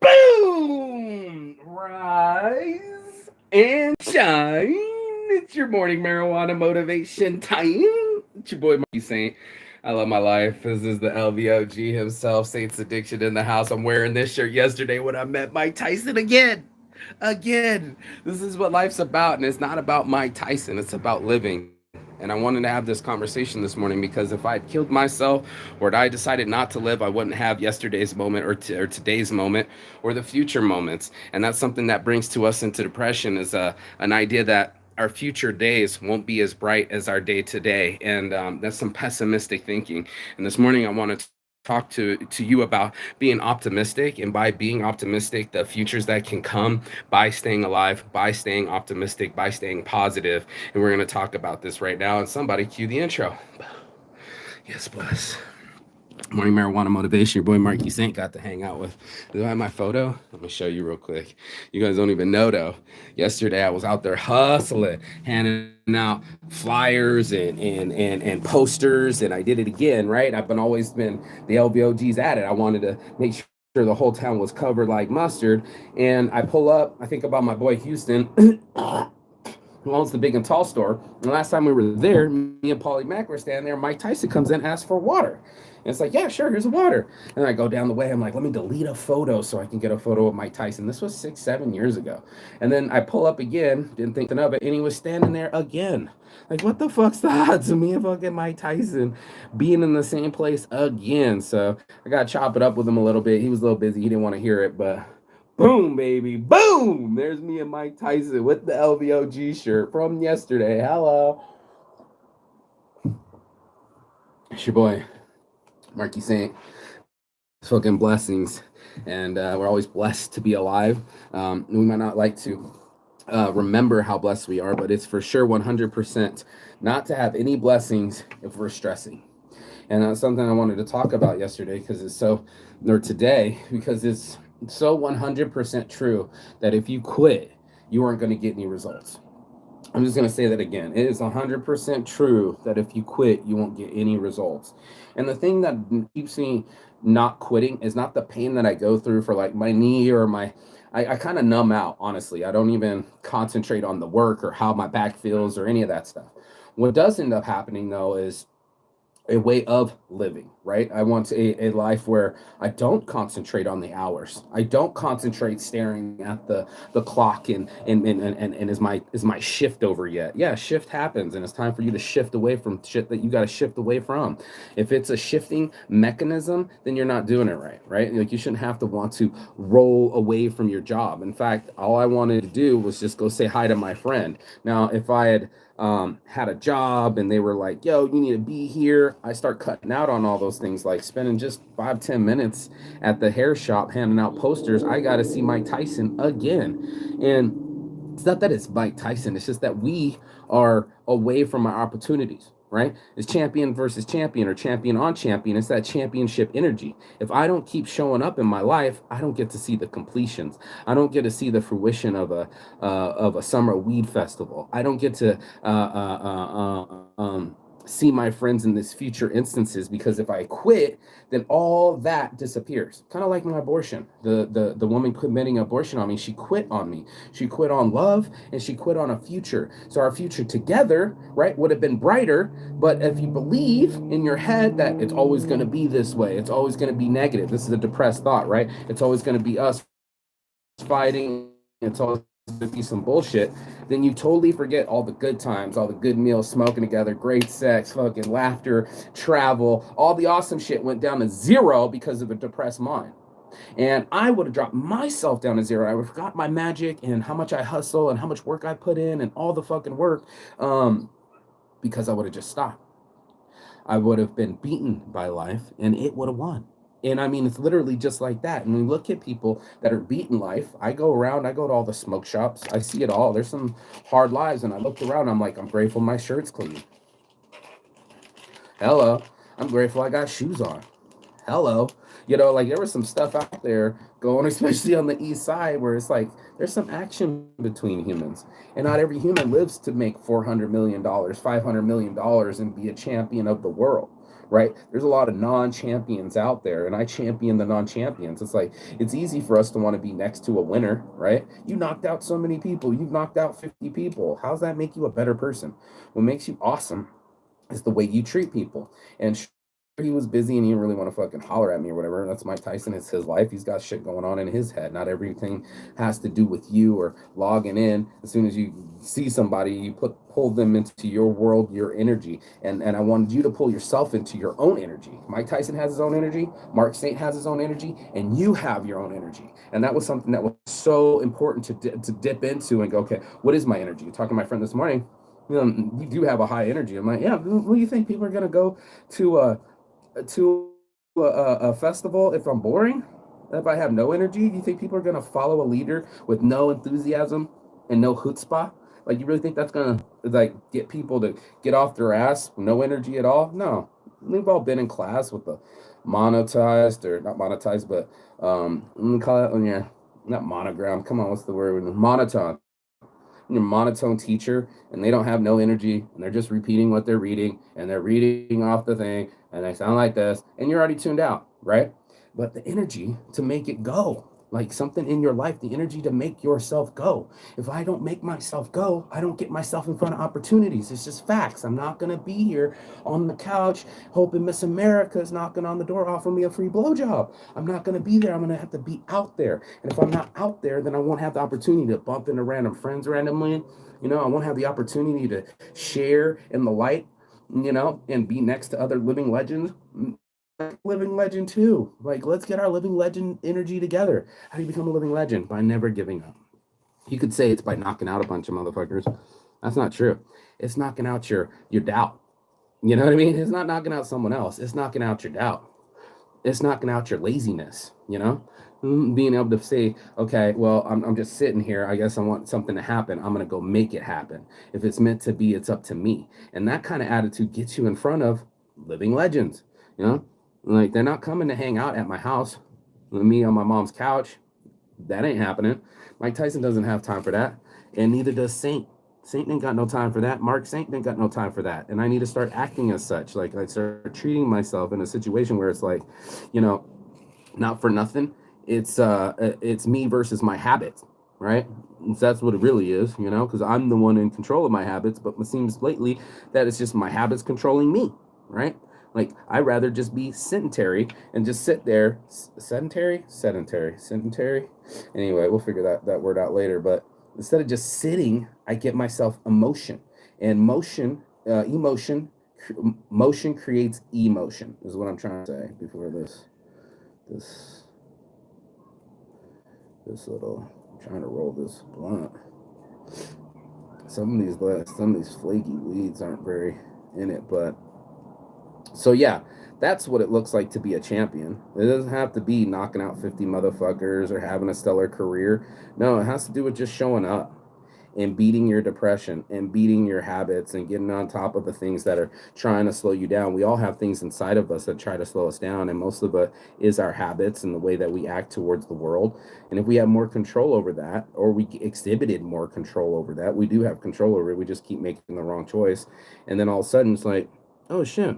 Boom! Rise and shine. It's your morning marijuana motivation time. It's your boy Marky Saint. I love my life. This is the LVOG himself, Saints Addiction in the house. I'm wearing this shirt yesterday when I met Mike Tyson again. Again. This is what life's about, and it's not about Mike Tyson, it's about living. And I wanted to have this conversation this morning because if I had killed myself or I decided not to live, I wouldn't have yesterday's moment or today's moment or the future moments. And that's something that brings to us into depression is an idea that our future days won't be as bright as our day today. And that's some pessimistic thinking. And this morning, I want to talk to you about being optimistic. And by being optimistic, the futures that can come by staying alive, by staying optimistic, by staying positive. And we're going to talk about this right now. And somebody cue the intro. Yes, bless. Morning Marijuana Motivation. Your boy Marky Saint got to hang out with. Do I have my photo? Let me show you real quick. You guys don't even know though. Yesterday I was out there hustling, handing out flyers and posters, and I did it again, right? I've been always been the LVOG's at it. I wanted to make sure the whole town was covered like mustard. And I pull up, I think about my boy Houston. Who owns the big and tall store. And last time we were there, me and Paulie Mack were standing there. Mike Tyson comes in and asks for water. And it's like, yeah, sure, here's the water. And I go down the way. I'm like, let me delete a photo so I can get a photo of Mike Tyson. This was 6-7 years ago. And then I pull up again, didn't think of it, and he was standing there again. Like, what the fuck's the odds of me and fucking Mike Tyson being in the same place again? So I got to chop it up with him a little bit. He was a little busy. He didn't want to hear it, but boom, baby. Boom. There's me and Mike Tyson with the LVOG shirt from yesterday. Hello. It's your boy, Marky Saint. Fucking blessings. And we're always blessed to be alive. We might not like to remember how blessed we are, but it's for sure 100% not to have any blessings if we're stressing. And that's something I wanted to talk about yesterday because it's so, or today, because it's so 100% true that if you quit, you aren't going to get any results. I'm just going to say that again. It is 100% true that if you quit, you won't get any results. And the thing that keeps me not quitting is not the pain that I go through for like my knee or I kind of numb out, honestly. I don't even concentrate on the work or how my back feels or any of that stuff. What does end up happening though is a way of living, right? I want a life where I don't concentrate on the hours. I don't concentrate staring at the clock and is my shift over yet? Yeah, shift happens and it's time for you to shift away from shit that you got to shift away from. If it's a shifting mechanism, then you're not doing it right, right? Like you shouldn't have to want to roll away from your job. In fact, all I wanted to do was just go say hi to my friend. Now, if I had a job and they were like, yo, you need to be here, I start cutting out on all those things, like spending just 5-10 minutes at the hair shop handing out posters. I got to see Mike Tyson again. And it's not that it's Mike Tyson, it's just that we are away from our opportunities, right? It's champion versus champion or champion on champion. It's that championship energy. If I don't keep showing up in my life, I don't get to see the completions. I don't get to see the fruition of a summer weed festival. I don't get to see my friends in this future instances, because if I quit, then all that disappears. Kind of like my abortion. The woman committing abortion on me, she quit on me. She quit on love and she quit on a future. So our future together, right, would have been brighter. But if you believe in your head that it's always going to be this way, it's always going to be negative. This is a depressed thought, right? It's always going to be us fighting. It's always to be some bullshit, then you totally forget all the good times, all the good meals, smoking together, great sex, fucking laughter, travel, all the awesome shit went down to zero because of a depressed mind. And I would have dropped myself down to zero. I would have forgot my magic and how much I hustle and how much work I put in and all the fucking work, because I would have just stopped. I would have been beaten by life and it would have won. And I mean, it's literally just like that. And we look at people that are beaten life. I go around, I go to all the smoke shops. I see it all. There's some hard lives. And I looked around, I'm like, I'm grateful my shirt's clean. Hello. I'm grateful I got shoes on. Hello. You know, like there was some stuff out there going, especially on the east side, where it's like there's some action between humans. And not every human lives to make $400 million, $500 million and be a champion of the world. right? There's a lot of non-champions out there, and I champion the non-champions. It's like it's easy for us to want to be next to a winner, right? You knocked out so many people. You've knocked out 50 people. How does that make you a better person? What makes you awesome is the way you treat people. And he was busy and he didn't really want to fucking holler at me or whatever. That's Mike Tyson. It's his life. He's got shit going on in his head. Not everything has to do with you or logging in. As soon as you see somebody, you pull them into your world, your energy. And I wanted you to pull yourself into your own energy. Mike Tyson has his own energy. Mark Saint has his own energy, and you have your own energy. And that was something that was so important to dip into and go, okay, what is my energy? Talking to my friend this morning, you do have a high energy. I'm like, yeah, what do you think people are going to go to a festival if I'm boring? If I have no energy, do you think people are going to follow a leader with no enthusiasm and no chutzpah? Like, you really think that's going to like get people to get off their ass, no energy at all? No. We've all been in class with the monetized, or not monetized, but let me call it, yeah, not monogram. Come on, what's the word? Monotone. Your monotone teacher, and they don't have no energy, and they're just repeating what they're reading, and they're reading off the thing, and they sound like this, and you're already tuned out, right? But the energy to make it go, like something in your life, the energy to make yourself go. If I don't make myself go, I don't get myself in front of opportunities. It's just facts. I'm not going to be here on the couch hoping Miss America is knocking on the door offering me a free blowjob. I'm not going to be there. I'm going to have to be out there. And if I'm not out there, then I won't have the opportunity to bump into random friends randomly. I won't have the opportunity to share in the light, and be next to other living legends. Living legend too. Like, let's get our living legend energy together. How do you become a living legend? By never giving up. You could say it's by knocking out a bunch of motherfuckers. That's not true. It's knocking out your doubt. You know what I mean? It's not knocking out someone else. It's knocking out your doubt. It's knocking out your laziness, being able to say, okay, well, I'm just sitting here. I guess I want something to happen. I'm going to go make it happen. If it's meant to be, it's up to me. And that kind of attitude gets you in front of living legends, like, they're not coming to hang out at my house with me on my mom's couch. That ain't happening. Mike Tyson doesn't have time for that. And neither does Saint. Saint ain't got no time for that. Mark Saint ain't got no time for that. And I need to start acting as such. Like, I start treating myself in a situation where it's like, not for nothing. It's me versus my habits, right? And so that's what it really is, because I'm the one in control of my habits. But it seems lately that it's just my habits controlling me, right? Like, I'd rather just be sedentary and just sit there. Sedentary. Anyway, we'll figure that word out later. But instead of just sitting, I get myself emotion. And motion creates emotion, is what I'm trying to say before this little, I'm trying to roll this blunt. Some of these flaky weeds aren't very in it, but so yeah, that's what it looks like to be a champion. It doesn't have to be knocking out 50 motherfuckers or having a stellar career. No, it has to do with just showing up and beating your depression and beating your habits and getting on top of the things that are trying to slow you down. We all have things inside of us that try to slow us down, and most of it is our habits and the way that we act towards the world. And if we have more control over that, or we exhibited more control over that, we do have control over it. We just keep making the wrong choice. And then all of a sudden it's like, oh shit,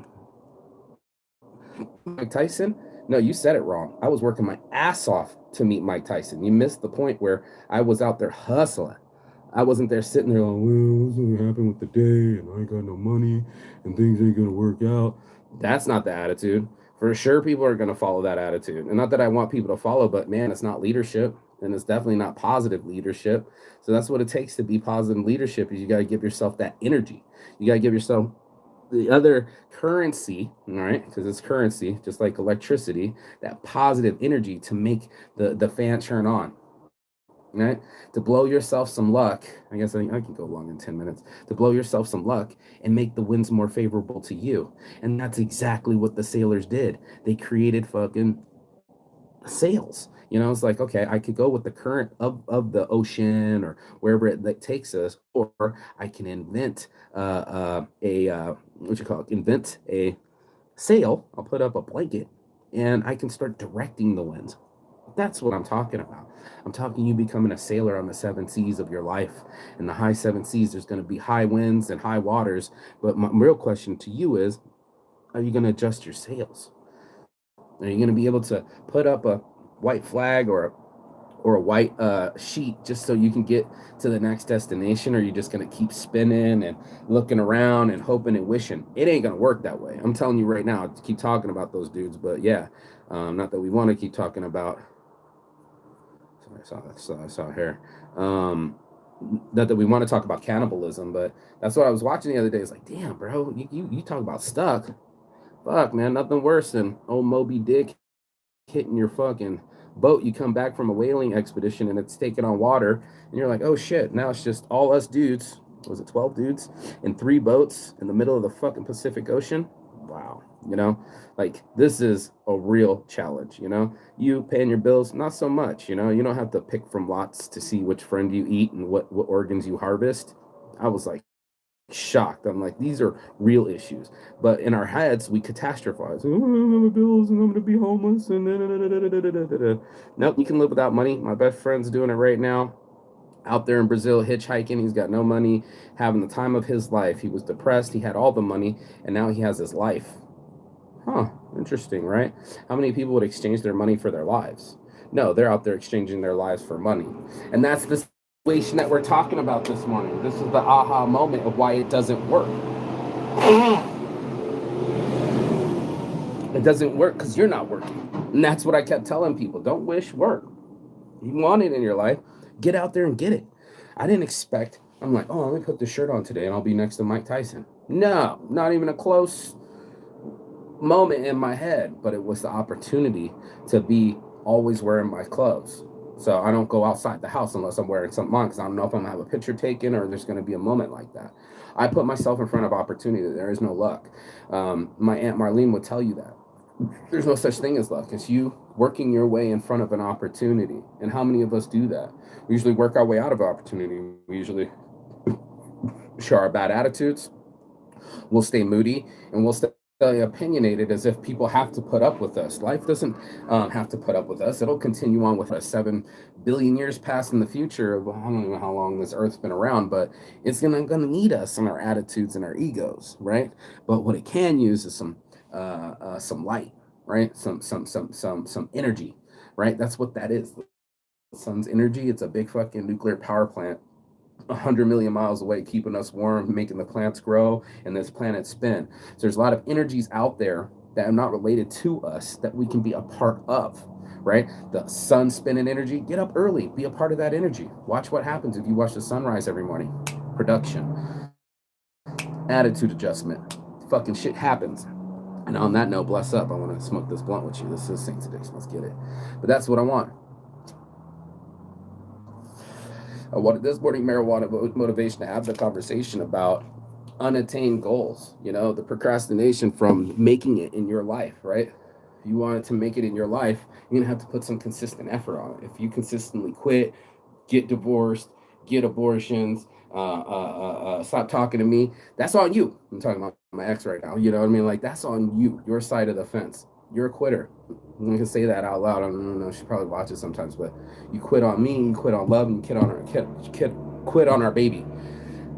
Mike Tyson? No, you said it wrong. I was working my ass off to meet Mike Tyson. You missed the point where I was out there hustling. I wasn't there sitting there going, well, what's going to happen with the day? And I ain't got no money and things ain't going to work out. That's not the attitude. For sure, people are going to follow that attitude. And not that I want people to follow, but man, it's not leadership. And it's definitely not positive leadership. So that's what it takes to be positive leadership, is you got to give yourself that energy. You got to give yourself the other currency, all right, because it's currency, just like electricity, that positive energy to make the fan turn on, right? To blow yourself some luck. I guess I can go long in 10 minutes. To blow yourself some luck and make the winds more favorable to you. And that's exactly what the sailors did. They created fucking sails. It's like, okay, I could go with the current of the ocean or wherever it takes us, or I can invent invent a sail. I'll put up a blanket and I can start directing the winds. That's what I'm talking about. I'm talking you becoming a sailor on the seven seas of your life. In the high seven seas, there's going to be high winds and high waters. But my real question to you is, are you going to adjust your sails? Are you going to be able to put up a white flag or a white sheet just so you can get to the next destination? Or are you just going to keep spinning and looking around and hoping and wishing? It ain't going to work that way. I'm telling you right now, keep talking about those dudes. But yeah, not that we want to keep talking about. Sorry, I saw hair. Um, not that we want to talk about cannibalism, but that's what I was watching the other day. It's like, damn, bro, you talk about stuck. Fuck, man, nothing worse than old Moby Dick hitting your fucking boat. You come back from a whaling expedition and it's taking on water, and you're like, oh shit, now it's just all us dudes. Was it 12 dudes in 3 boats in the middle of the fucking Pacific Ocean? Wow. Like this is a real challenge. You paying your bills, not so much. You don't have to pick from lots to see which friend you eat and what organs you harvest. I was like shocked. I'm like, these are real issues. But in our heads, we catastrophize. Oh, I'm bills and I'm gonna be homeless and nope, you can live without money. My best friend's doing it right now. Out there in Brazil, hitchhiking. He's got no money, having the time of his life. He was depressed. He had all the money, and now he has his life. Huh, interesting, right? How many people would exchange their money for their lives? No, they're out there exchanging their lives for money. And that's the situation that we're talking about this morning. This is the aha moment of why it doesn't work. It doesn't work because you're not working. And that's what I kept telling people. Don't wish work. You want it in your life, get out there and get it. I didn't expect, I'm like, oh, let me put this shirt on today and I'll be next to Mike Tyson. No, not even a close moment in my head, but it was the opportunity to be always wearing my clothes. So I don't go outside the house unless I'm wearing something on because I don't know if I'm going to have a picture taken or there's going to be a moment like that. I put myself in front of opportunity. There is no luck. My Aunt Marlene would tell you that. There's no such thing as luck. It's you working your way in front of an opportunity. And how many of us do that? We usually work our way out of opportunity. We usually show our bad attitudes. We'll stay moody and we'll stay opinionated as if people have to put up with us. Life doesn't have to put up with us. It'll continue on with us 7 billion years past in the future. I don't know how long this earth's been around, but it's gonna need us and our attitudes and our egos, right? But what it can use is some light, right? Some energy, right? That's what that is. The sun's energy. It's a big fucking nuclear power plant 100 million miles away, keeping us warm, making the plants grow, and this planet spin. So there's a lot of energies out there that are not related to us that we can be a part of, right? The sun spinning energy, get up early, be a part of that energy. Watch what happens if you watch the sunrise every morning. Production, attitude adjustment, fucking shit happens. And on that note, bless up. I want to smoke this blunt with you. This is Saint Addiction. Let's get it. But that's what I want. I wanted this morning marijuana motivation to have the conversation about unattained goals, the procrastination from making it in your life, right? If you wanted to make it in your life, you're going to have to put some consistent effort on it. If you consistently quit, get divorced, get abortions, stop talking to me, that's on you. I'm talking about my ex right now. You know what I mean? Like, that's on you, your side of the fence. You're a quitter. I can say that out loud. I don't know. She probably watches sometimes, but you quit on me, you quit on love, and quit on our baby.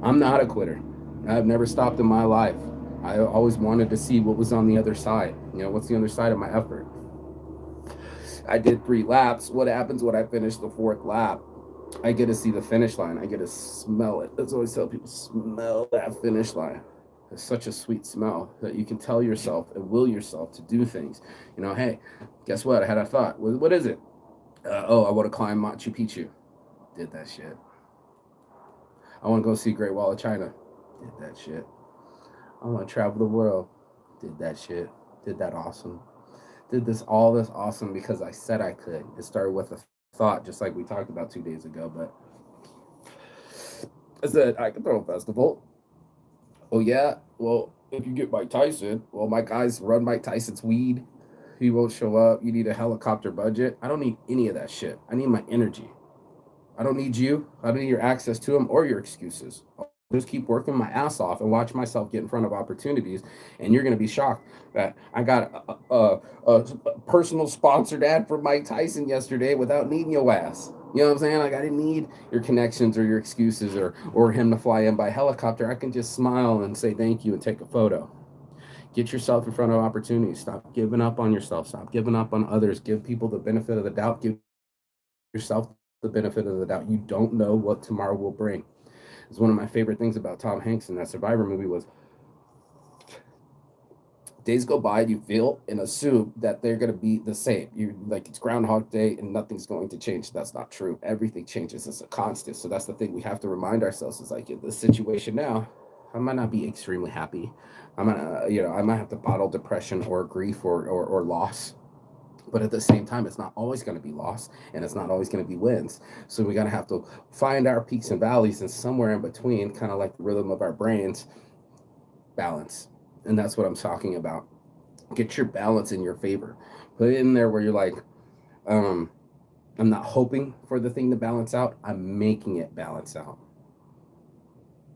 I'm not a quitter. I've never stopped in my life. I always wanted to see what was on the other side. What's the other side of my effort? I did 3 laps. What happens when I finish the 4th lap? I get to see the finish line. I get to smell it. That's always tell people, smell that finish line. It's such a sweet smell that you can tell yourself and will yourself to do things. Hey, guess what? I had a thought. What is it? I want to climb Machu Picchu. Did that shit. I want to go see Great Wall of China. Did that shit. I want to travel the world. Did that shit. Did that awesome. Did all this awesome because I said I could. It started with a thought, just like we talked about 2 days ago. But I said I could throw a festival. Oh yeah, well if you get Mike Tyson, well my guys run Mike Tyson's weed. He won't show up. You need a helicopter budget. I don't need any of that shit. I need my energy. I don't need you. I don't need your access to them or your excuses. I'll just keep working my ass off and watch myself get in front of opportunities. And you're going to be shocked that I got a personal sponsored ad for Mike Tyson yesterday without needing your ass. You know what I'm saying? Like, I didn't need your connections or your excuses or him to fly in by helicopter. I can just smile and say thank you and take a photo. Get yourself in front of opportunities. Stop giving up on yourself. Stop giving up on others. Give people the benefit of the doubt. Give yourself the benefit of the doubt. You don't know what tomorrow will bring. It's one of my favorite things about Tom Hanks in that Survivor movie was days go by, you feel and assume that they're going to be the same. You like it's Groundhog Day and nothing's going to change. That's not true. Everything changes. It's a constant. So that's the thing we have to remind ourselves is like in this situation now, I might not be extremely happy. I might have to bottle depression or grief or loss. But at the same time, it's not always going to be loss and it's not always going to be wins. So we got to have to find our peaks and valleys and somewhere in between, kind of like the rhythm of our brains, balance. And that's what I'm talking about. Get your balance in your favor. Put it in there where you're like, um, I'm not hoping for the thing to balance out. I'm making it balance out.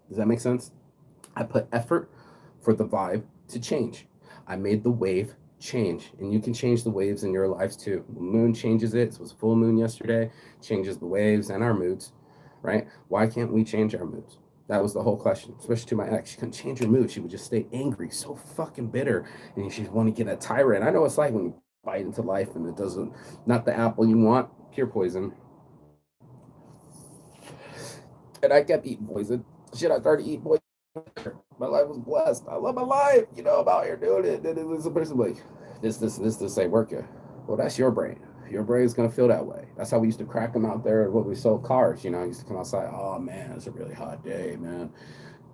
Does that make sense? I put effort for the vibe to change. I made the wave change, and you can change the waves in your lives too. The moon changes it. It was full moon yesterday, changes the waves and our moods, right? Why can't we change our moods? That was the whole question, especially to my ex. She couldn't change her mood. She would just stay angry, so fucking bitter, and she'd want to get a tyrant. I know it's like when you bite into life and it doesn't, not the apple you want, pure poison. And I kept eating poison. Shit, I started eating poison. My life was blessed. I love my life. I'm out here doing it. And it was a person like, this ain't working. Well, that's your brain. Your brain's gonna feel that way. That's how we used to crack them out there when we sold cars. I used to come outside. Oh man, it's a really hot day, man.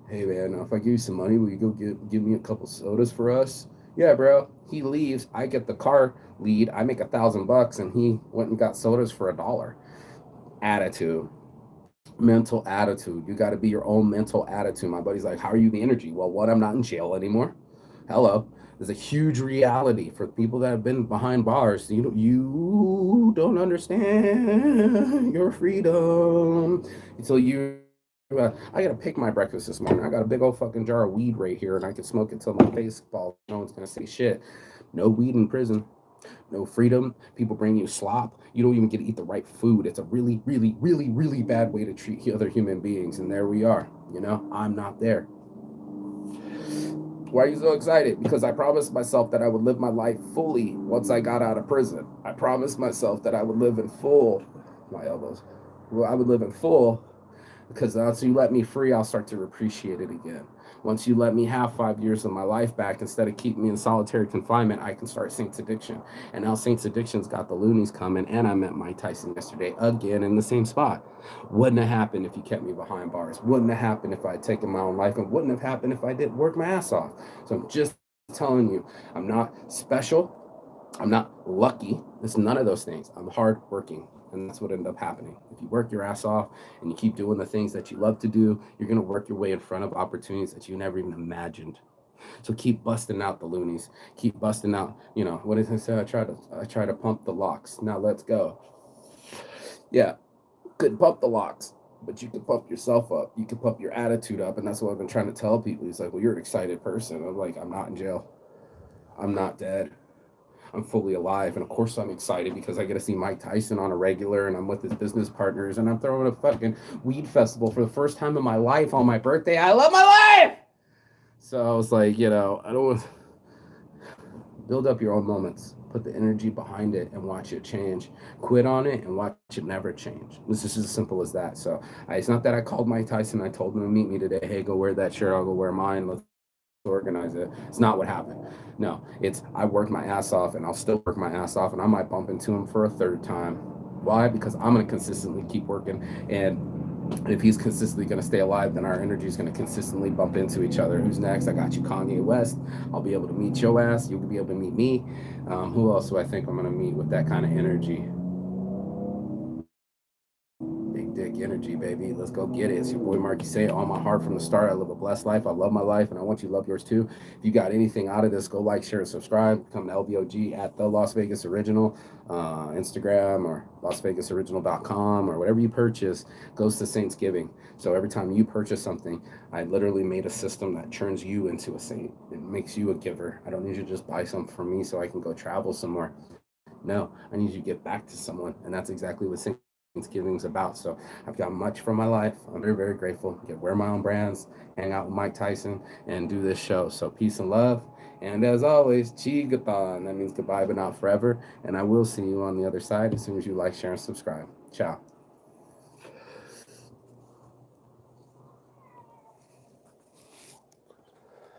Hey man, if I give you some money, will you go give me a couple sodas for us? Yeah, bro. He leaves. I get the car lead. I make $1,000, and he went and got sodas for $1. Attitude, mental attitude. You got to be your own mental attitude. My buddy's like, how are you the energy? Well, what? I'm not in jail anymore. Hello. There's a huge reality for people that have been behind bars. You don't understand your freedom until I gotta pick my breakfast this morning. I got a big old fucking jar of weed right here, and I can smoke it till my face falls. No one's gonna say shit. No weed in prison, no freedom. People bring you slop. You don't even get to eat the right food. It's a really, really, really, really bad way to treat other human beings. And there we are. I'm not there. Why are you so excited? Because I promised myself that I would live my life fully once I got out of prison. I promised myself that I would live in full. My elbows. Well, I would live in full because once you let me free, I'll start to appreciate it again. Once you let me have 5 years of my life back, instead of keeping me in solitary confinement, I can start Saints Addiction. And now Saints Addiction's got the loonies coming, and I met Mike Tyson yesterday again in the same spot. Wouldn't have happened if you kept me behind bars. Wouldn't have happened if I had taken my own life, and wouldn't have happened if I didn't work my ass off. So I'm just telling you, I'm not special. I'm not lucky. It's none of those things. I'm hardworking. And that's what ended up happening. If you work your ass off and you keep doing the things that you love to do, you're going to work your way in front of opportunities that you never even imagined. So keep busting out the loonies. Keep busting out, what did I say? I try to pump the locks. Now let's go. Yeah, couldn't pump the locks, but you can pump yourself up. You can pump your attitude up. And that's what I've been trying to tell people. He's like, well, you're an excited person. I'm like, I'm not in jail. I'm not dead. I'm fully alive. And of course, I'm excited because I get to see Mike Tyson on a regular and I'm with his business partners and I'm throwing a fucking weed festival for the first time in my life on my birthday. I love my life. So I was like, I don't want build up your own moments, put the energy behind it and watch it change. Quit on it and watch it never change. This is as simple as that. So it's not that I called Mike Tyson. I told him to meet me today. Hey, go wear that shirt. I'll go wear mine. Let's organize it. It's not what happened. No, it's I worked my ass off and I'll still work my ass off and I might bump into him for a third time. Why? Because I'm going to consistently keep working, and if he's consistently going to stay alive, then our energy is going to consistently bump into each other. Who's next? I got you, Kanye West. I'll be able to meet your ass. You'll be able to meet me. Who else do I think I'm going to meet with that kind of energy? Big dick energy, baby. Let's go get it. It's your boy Marky Say it on my heart from the start. I live a blessed life. I love my life, and I want you to love yours too. If you got anything out of this, go like, share, and subscribe. Come to LVOG at the Las Vegas Original, Instagram or LasVegasOriginal.com or whatever you purchase goes to Saints Giving. So every time you purchase something, I literally made a system that turns you into a saint. It makes you a giver. I don't need you to just buy something from me so I can go travel somewhere. No, I need you to give back to someone, and that's exactly what Thanksgiving's about. So I've got much from my life. I'm very, very grateful. Get wear my own brands, hang out with Mike Tyson, and do this show. So peace and love. And as always, Chigathon. That means goodbye, but not forever. And I will see you on the other side as soon as you like, share, and subscribe. Ciao.